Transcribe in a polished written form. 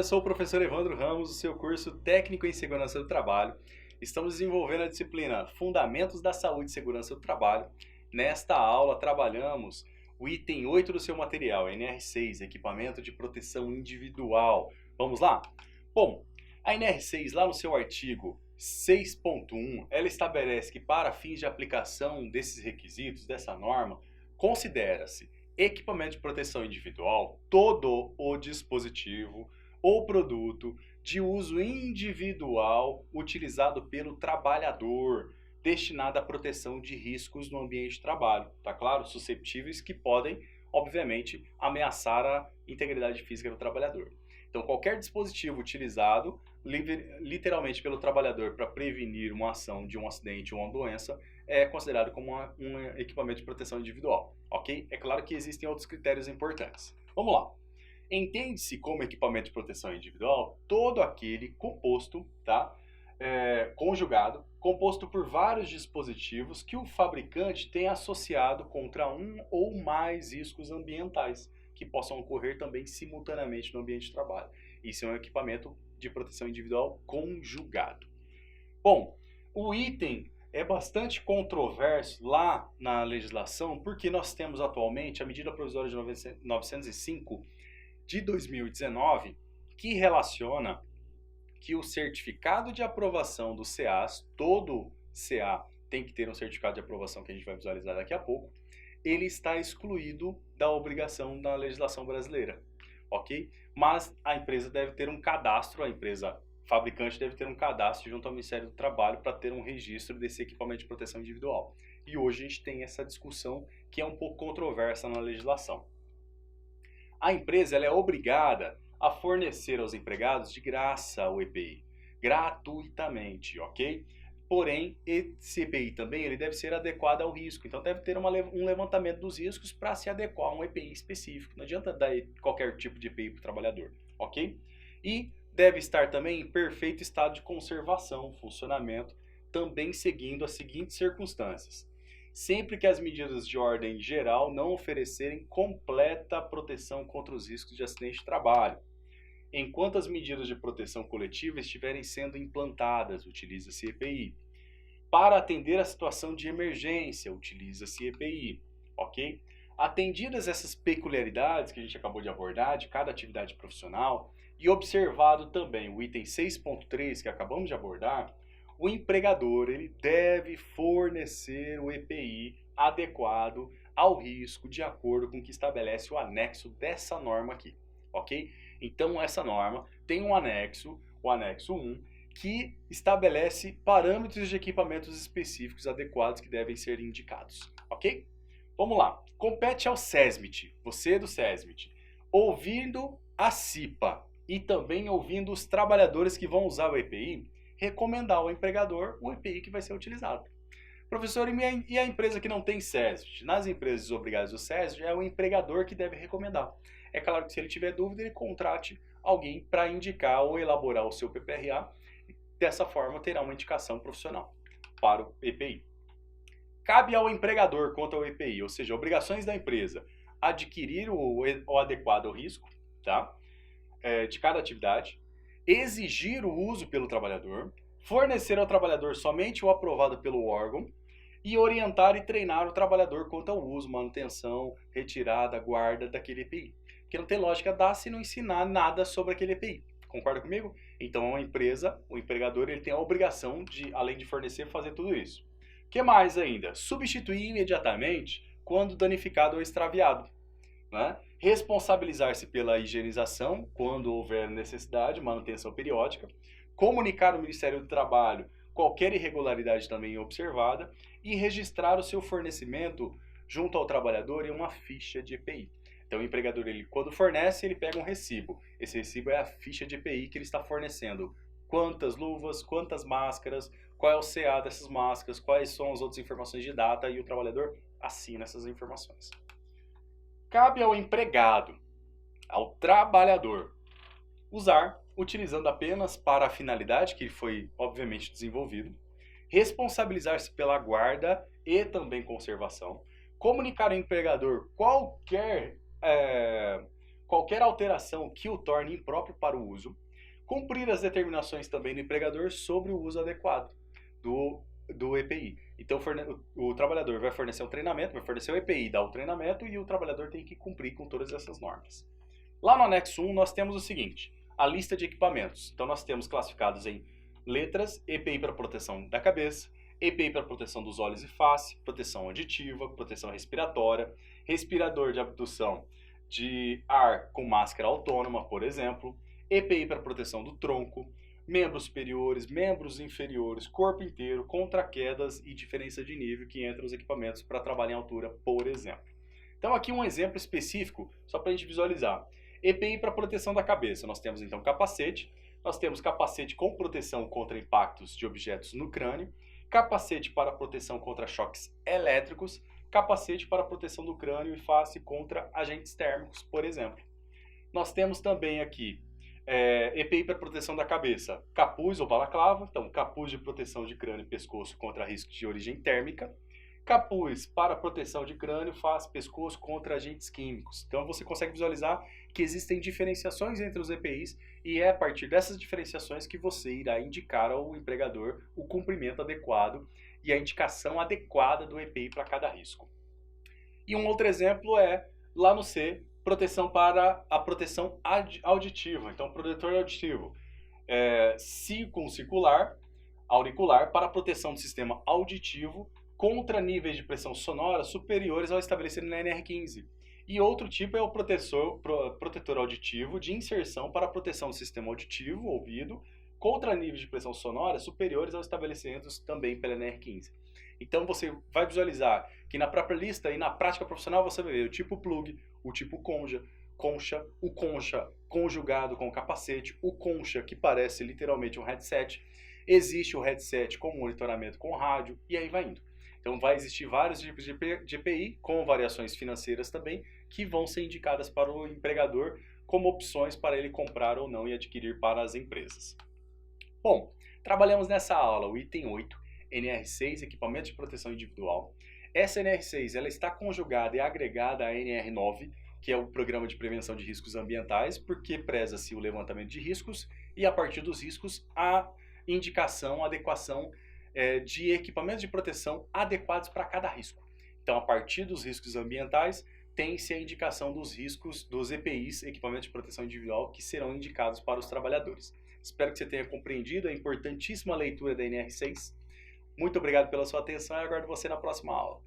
eu sou o professor Evandro Ramos, do seu curso Técnico em Segurança do Trabalho. Estamos desenvolvendo a disciplina Fundamentos da Saúde e Segurança do Trabalho. Nesta aula, trabalhamos o item 8 do seu material, NR6, Equipamento de Proteção Individual. Vamos lá? Bom, a NR6, lá no seu artigo 6.1, ela estabelece que para fins de aplicação desses requisitos, dessa norma, considera-se equipamento de proteção individual todo o dispositivo ou produto de uso individual utilizado pelo trabalhador, destinado à proteção de riscos no ambiente de trabalho, tá claro? Susceptíveis que podem, obviamente, ameaçar a integridade física do trabalhador. Então, qualquer dispositivo utilizado literalmente pelo trabalhador para prevenir uma ação de um acidente ou uma doença é considerado como um equipamento de proteção individual, ok? É claro que existem outros critérios importantes. Vamos lá. Entende-se como equipamento de proteção individual todo aquele composto, tá? Conjugado, composto por vários dispositivos que o fabricante tem associado contra um ou mais riscos ambientais que possam ocorrer também simultaneamente no ambiente de trabalho. Isso é um equipamento de proteção individual conjugado. Bom, o item é bastante controverso lá na legislação, porque nós temos atualmente a medida provisória de 905 de 2019, que relaciona que o certificado de aprovação do CAs, todo CA tem que ter um certificado de aprovação que a gente vai visualizar daqui a pouco, ele está excluído da obrigação da legislação brasileira, ok? Mas a empresa deve ter um cadastro, a empresa fabricante deve ter um cadastro junto ao Ministério do Trabalho para ter um registro desse equipamento de proteção individual. E hoje a gente tem essa discussão que é um pouco controversa na legislação. A empresa ela é obrigada a fornecer aos empregados de graça o EPI, gratuitamente, ok? Porém, esse EPI também ele deve ser adequado ao risco, então deve ter um levantamento dos riscos para se adequar a um EPI específico. Não adianta dar qualquer tipo de EPI para o trabalhador, ok? E deve estar também em perfeito estado de conservação, funcionamento, também seguindo as seguintes circunstâncias. Sempre que as medidas de ordem geral não oferecerem completa proteção contra os riscos de acidente de trabalho. Enquanto as medidas de proteção coletiva estiverem sendo implantadas, utiliza-se EPI. Para atender a situação de emergência, utiliza-se EPI, ok? Atendidas essas peculiaridades que a gente acabou de abordar, de cada atividade profissional, e observado também o item 6.3 que acabamos de abordar, o empregador ele deve fornecer o EPI adequado ao risco de acordo com o que estabelece o anexo dessa norma aqui, ok? Então essa norma tem um anexo, o anexo 1, que estabelece parâmetros de equipamentos específicos adequados que devem ser indicados, ok? Vamos lá, compete ao SESMIT, você do SESMIT, ouvindo a CIPA e também ouvindo os trabalhadores que vão usar o EPI, recomendar ao empregador o EPI que vai ser utilizado. Professor, e a empresa que não tem SESMIT? Nas empresas obrigadas do SESMIT, é o empregador que deve recomendar. É claro que se ele tiver dúvida, ele contrate alguém para indicar ou elaborar o seu PPRA. E dessa forma, terá uma indicação profissional para o EPI. Cabe ao empregador quanto ao EPI, ou seja, obrigações da empresa, adquirir o adequado ao risco, tá? De cada atividade, exigir o uso pelo trabalhador, fornecer ao trabalhador somente o aprovado pelo órgão e orientar e treinar o trabalhador quanto ao uso, manutenção, retirada, guarda daquele EPI. Porque não tem lógica dar se não ensinar nada sobre aquele EPI. Concorda comigo? Então a empresa, o empregador, ele tem a obrigação de, além de fornecer, fazer tudo isso. O que mais ainda? Substituir imediatamente quando danificado ou extraviado, né? Responsabilizar-se pela higienização quando houver necessidade, manutenção periódica, comunicar ao Ministério do Trabalho qualquer irregularidade também observada e registrar o seu fornecimento junto ao trabalhador em uma ficha de EPI. Então o empregador, ele, quando fornece, ele pega um recibo. Esse recibo é a ficha de EPI que ele está fornecendo. Quantas luvas, quantas máscaras, qual é o CA dessas máscaras, quais são as outras informações de data e o trabalhador assina essas informações. Cabe ao empregado, ao trabalhador, usar, utilizando apenas para a finalidade que foi obviamente desenvolvido, responsabilizar-se pela guarda e também conservação, comunicar ao empregador qualquer alteração que o torne impróprio para o uso, cumprir as determinações também do empregador sobre o uso adequado do EPI. Então o trabalhador vai fornecer um treinamento, vai fornecer o EPI, dá o treinamento e o trabalhador tem que cumprir com todas essas normas. Lá no anexo 1 nós temos o seguinte, a lista de equipamentos. Então nós temos classificados em letras, EPI para proteção da cabeça, EPI para proteção dos olhos e face, proteção auditiva, proteção respiratória, respirador de abdução de ar com máscara autônoma, por exemplo, EPI para proteção do tronco, membros superiores, membros inferiores, corpo inteiro, contra quedas e diferença de nível que entram os equipamentos para trabalho em altura, por exemplo. Então aqui um exemplo específico, só para a gente visualizar. EPI para proteção da cabeça, nós temos então capacete, nós temos capacete com proteção contra impactos de objetos no crânio, capacete para proteção contra choques elétricos, capacete para proteção do crânio e face contra agentes térmicos, por exemplo. Nós temos também aqui EPI para proteção da cabeça, capuz ou balaclava, então capuz de proteção de crânio e pescoço contra riscos de origem térmica, capuz para proteção de crânio, face, pescoço contra agentes químicos. Então você consegue visualizar que existem diferenciações entre os EPIs e é a partir dessas diferenciações que você irá indicar ao empregador o cumprimento adequado e a indicação adequada do EPI para cada risco. E um outro exemplo é, lá no C, proteção para a proteção auditiva. Então, protetor auditivo circuncircular, auricular, para a proteção do sistema auditivo contra níveis de pressão sonora superiores ao estabelecido na NR15. E outro tipo é o protetor auditivo de inserção para a proteção do sistema auditivo, ouvido, contra níveis de pressão sonora superiores aos estabelecidos também pela NR15. Então você vai visualizar que na própria lista e na prática profissional você vai ver o tipo plug, o tipo concha, o concha conjugado com o capacete, o concha que parece literalmente um headset, existe o headset com monitoramento com rádio e aí vai indo. Então vai existir vários tipos de EPI com variações financeiras também que vão ser indicadas para o empregador como opções para ele comprar ou não e adquirir para as empresas. Bom, trabalhamos nessa aula o item 8, NR6, equipamento de proteção individual. Essa NR6 ela está conjugada e agregada à NR9, que é o Programa de Prevenção de Riscos Ambientais, porque preza-se o levantamento de riscos e a partir dos riscos a indicação, a adequação de equipamentos de proteção adequados para cada risco. Então, a partir dos riscos ambientais, tem-se a indicação dos riscos dos EPIs, equipamentos de proteção individual, que serão indicados para os trabalhadores. Espero que você tenha compreendido a importantíssima leitura da NR6. Muito obrigado pela sua atenção e aguardo você na próxima aula.